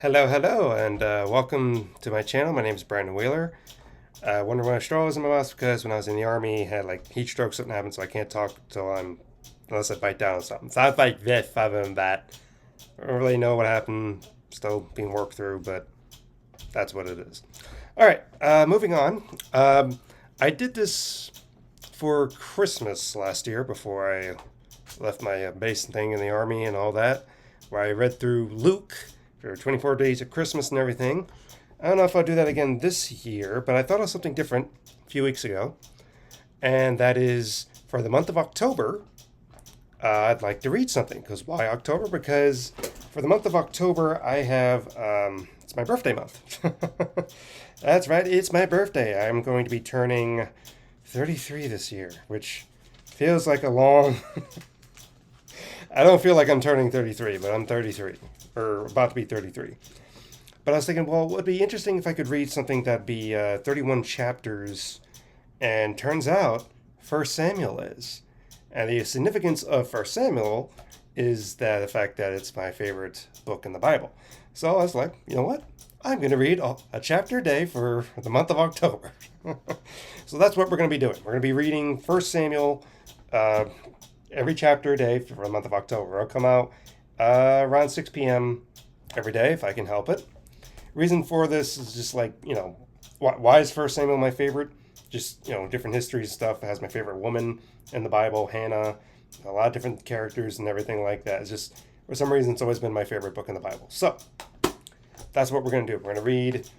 Hello, hello, and welcome to my channel. My name is Brandon Wheeler. I wonder when I straws in my mouth because when I was in the army, I had like heat stroke, something happened, so I can't talk unless I bite down on something. So I like this, other than that. I don't really know what happened, still being worked through, but that's what it is. All right, moving on. I did this for Christmas last year before I left my base thing in the army and all that, where I read through Luke for 24 days of Christmas and everything. I don't know if I'll do that again this year, but I thought of something different a few weeks ago, and that is for the month of October. I'd like to read something because why October? Because for the month of October, I have it's my birthday month. That's right, it's my birthday. I'm going to be turning 33 this year, which feels like a long. I don't feel like I'm turning 33, but I'm 33, or about to be 33. But I was thinking, well, it would be interesting if I could read something that'd be 31 chapters, and turns out First Samuel is. And the significance of First Samuel is that the fact that it's my favorite book in the Bible. So I was like, you know what? I'm going to read a chapter a day for the month of October. So that's what we're going to be doing. We're going to be reading First Samuel uh, every chapter a day for the month of October. It'll come out around 6 p.m. every day if I can help it. Reason for this is just like, why is First Samuel my favorite? Just, different histories and stuff. It has my favorite woman in the Bible, Hannah, a lot of different characters and everything like that. It's just, for some reason, it's always been my favorite book in the Bible. So, that's what we're going to do. We're going to read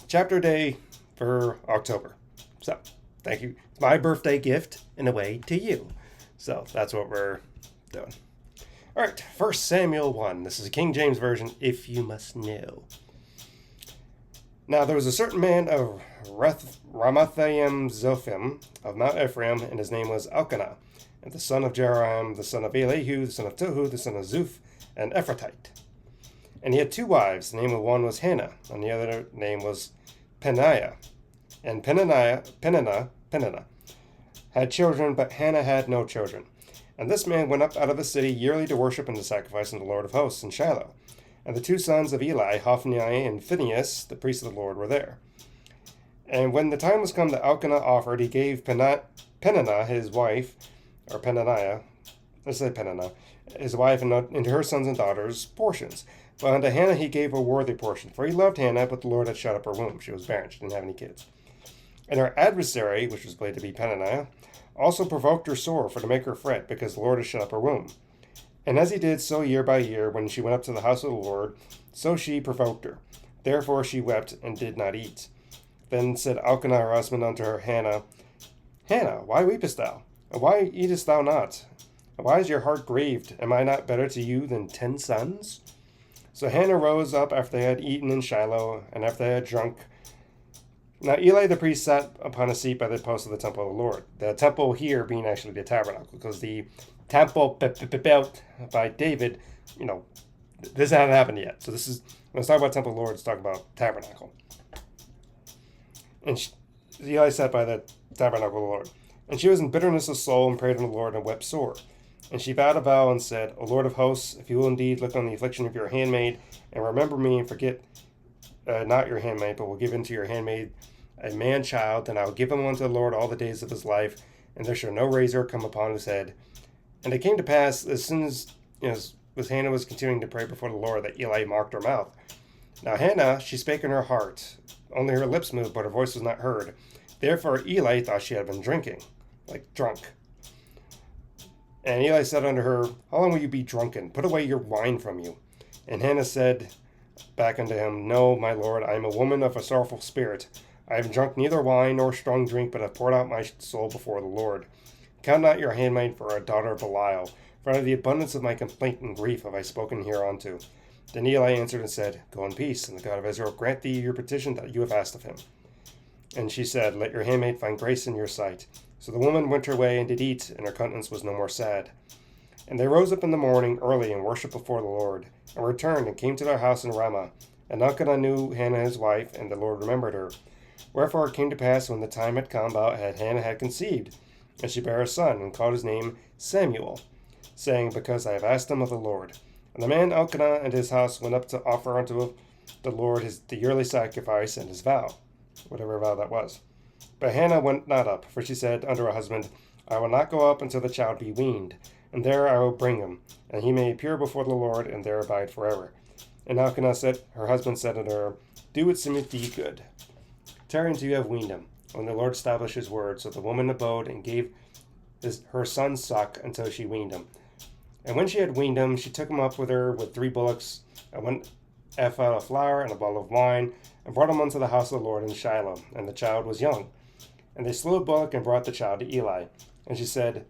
chapter a day for October. So, thank you. It's my birthday gift, in a way, to you. So, that's what we're doing. All right, First Samuel 1. This is a King James Version, if you must know. Now there was a certain man of Ramathaim Zophim of Mount Ephraim, and his name was Elkanah, and the son of Jeroham, the son of Elihu, the son of Tohu, the son of Zuph, an Ephratite. And he had two wives. The name of one was Hannah, and the other name was Peninnah. And Peninnah had children, but Hannah had no children. And this man went up out of the city yearly to worship and to sacrifice unto the Lord of hosts in Shiloh. And the two sons of Eli, Hophni and Phinehas, the priests of the Lord, were there. And when the time was come that Elkanah offered, he gave Peninnah, his wife, or Peninnah, let's say Peninnah, his wife and to her sons and daughters portions. But unto Hannah he gave a worthy portion, for he loved Hannah, but the Lord had shut up her womb. She was barren, she didn't have any kids. And her adversary, which was believed to be Peninnah, also provoked her sore for to make her fret, because the Lord had shut up her womb. And as he did so year by year, when she went up to the house of the Lord, so she provoked her. Therefore she wept and did not eat. Then said Elkanah her husband unto her, Hannah, why weepest thou? And why eatest thou not? And why is your heart grieved? Am I not better to you than 10 sons? So Hannah rose up after they had eaten in Shiloh, and after they had drunk. Now Eli the priest sat upon a seat by the post of the temple of the Lord. The temple here being actually the tabernacle, because the temple built by David, this hasn't happened yet. So this is, let's talk about temple of the Lord, let's talk about tabernacle. And Eli sat by the tabernacle of the Lord. And she was in bitterness of soul and prayed unto the Lord and wept sore. And she vowed a vow and said, O Lord of hosts, if you will indeed look on the affliction of your handmaid, and remember me and forget not your handmaid, but will give unto your handmaid a man child, then I will give him unto the Lord all the days of his life, and there shall no razor come upon his head. And it came to pass, as soon as Hannah was continuing to pray before the Lord, that Eli marked her mouth. Now Hannah, she spake in her heart, only her lips moved, but her voice was not heard. Therefore Eli thought she had been drinking, like drunk. And Eli said unto her, How long will you be drunken? Put away your wine from you. And Hannah said back unto him, No, my lord, I am a woman of a sorrowful spirit. I have drunk neither wine nor strong drink, but have poured out my soul before the Lord. Count not your handmaid for a daughter of Belial, for out of the abundance of my complaint and grief have I spoken hereunto. Then Eli answered and said, Go in peace, and the God of Israel grant thee your petition that you have asked of him. And she said, Let your handmaid find grace in your sight. So the woman went her way and did eat, and her countenance was no more sad. And they rose up in the morning early and worshipped before the Lord, and returned and came to their house in Ramah. And Elkanah knew Hannah his wife, and the Lord remembered her. Wherefore it came to pass, when the time had come about, Hannah had conceived, and she bare a son, and called his name Samuel, saying, Because I have asked him of the Lord. And the man Elkanah and his house went up to offer unto the Lord the yearly sacrifice and his vow, whatever vow that was. But Hannah went not up, for she said unto her husband, I will not go up until the child be weaned, and there I will bring him, and he may appear before the Lord, and there abide forever. And Elkanah said, her husband said unto her, Do what seemeth thee good. Tarry until you have weaned him. When the Lord established his word, so the woman abode and gave her son suck until she weaned him. And when she had weaned him, she took him up with her with 3 bullocks, and 1 ephah of flour, and a bottle of wine, and brought him unto the house of the Lord in Shiloh. And the child was young. And they slew a bullock and brought the child to Eli. And she said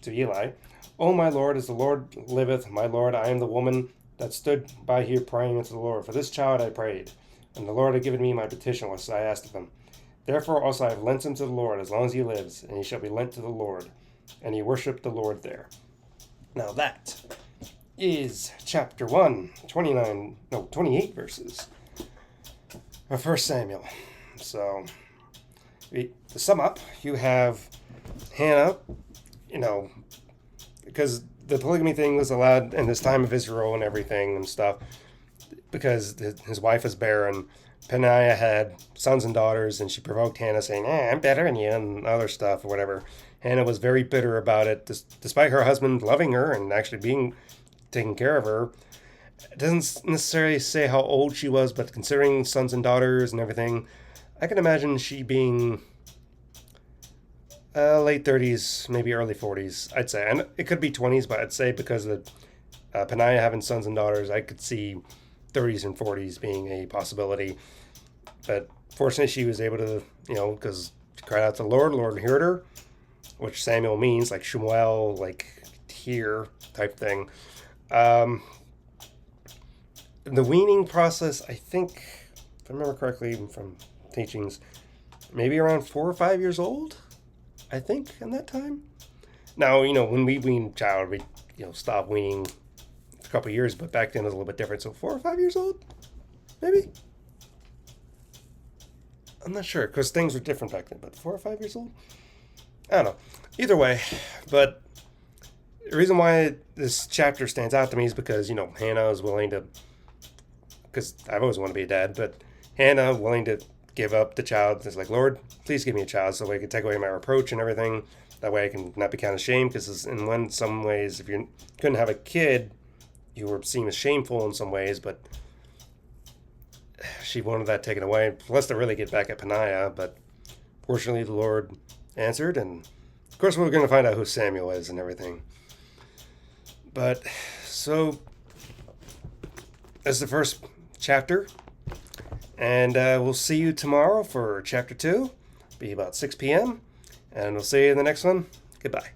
to Eli, O my Lord, as the Lord liveth, my Lord, I am the woman that stood by here praying unto the Lord. For this child I prayed, and the Lord had given me my petition which I asked of him. Therefore also I have lent him to the Lord as long as he lives, and he shall be lent to the Lord. And he worshipped the Lord there. Now that is chapter 1, 28 verses of 1 Samuel. So, to sum up, you have Hannah, because the polygamy thing was allowed in this time of Israel and everything and stuff, because his wife was barren. Peninnah had sons and daughters, and she provoked Hannah, saying, I'm better than you, and other stuff, or whatever. Hannah was very bitter about it, despite her husband loving her and actually taking care of her. It doesn't necessarily say how old she was, but considering sons and daughters and everything, I can imagine she being late 30s, maybe early 40s, I'd say. And it could be 20s, but I'd say because of Peninnah having sons and daughters, I could see 30s and 40s being a possibility. But fortunately, she was able to, because she cried out to the Lord heard her, which Samuel means, like Shmuel, like hear type thing. The weaning process, I think, if I remember correctly from teachings, maybe around 4 or 5 years old, I think, in that time. Now, when we wean child, we, stop weaning a couple years, but back then it was a little bit different. So 4 or 5 years old, maybe? I'm not sure, because things were different back then, but 4 or 5 years old? I don't know. Either way, but the reason why this chapter stands out to me is because, Hannah is willing to, because I've always wanted to be a dad, but Hannah willing to give up the child. It's like, Lord, please give me a child so I can take away my reproach and everything. That way I can not be kind of ashamed, because in some ways, if you couldn't have a kid, you were seen as shameful in some ways, but she wanted that taken away. Plus to really get back at Peninnah, but fortunately the Lord answered, and of course we're going to find out who Samuel is and everything. But so that's the first chapter, and we'll see you tomorrow for chapter 2. Be about 6 p.m. and we'll see you in the next one. Goodbye.